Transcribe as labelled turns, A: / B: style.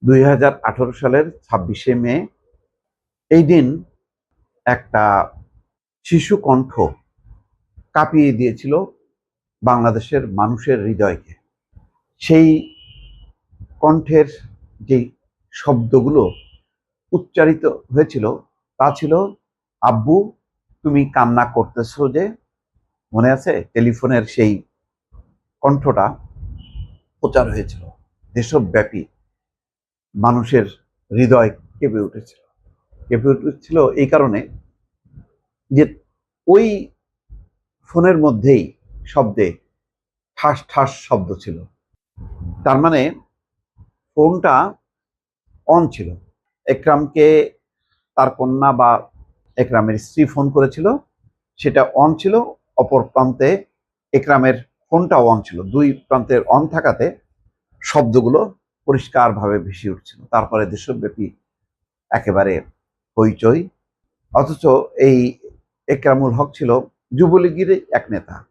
A: 2018 সালের 26শে মে এই দিন একটা শিশু কণ্ঠ কাঁপিয়ে দিয়েছিল বাংলাদেশের মানুষের হৃদয়কে। সেই কণ্ঠের যে শব্দগুলো উচ্চারিত হয়েছিল তা ছিল, আব্বু তুমি কান্না করতেছো যে। মনে আছে? টেলিফোনের সেই কণ্ঠটা প্রচার হয়েছিল, দেশব্যাপী মানুষের হৃদয় কেঁপে উঠেছিল। কেঁপে উঠেছিল এই কারণে যে ওই ফোনের মধ্যেই শব্দে ঠাস ঠাস শব্দ ছিল। তার মানে ফোনটা অন ছিল। একরামকে তার কন্যা বা একরামের স্ত্রী ফোন করেছিল, সেটা অন ছিল। অপর প্রান্তে একরামের ফোনটাও অন ছিল। দুই প্রান্তের অন থাকাতে শব্দগুলো পরিষ্কারভাবে ভেসে উঠছিল। তারপরে দেশব্যাপী একেবারে হইচই। অথচ এই একরামুল হক ছিল যুবলীগের এক নেতা।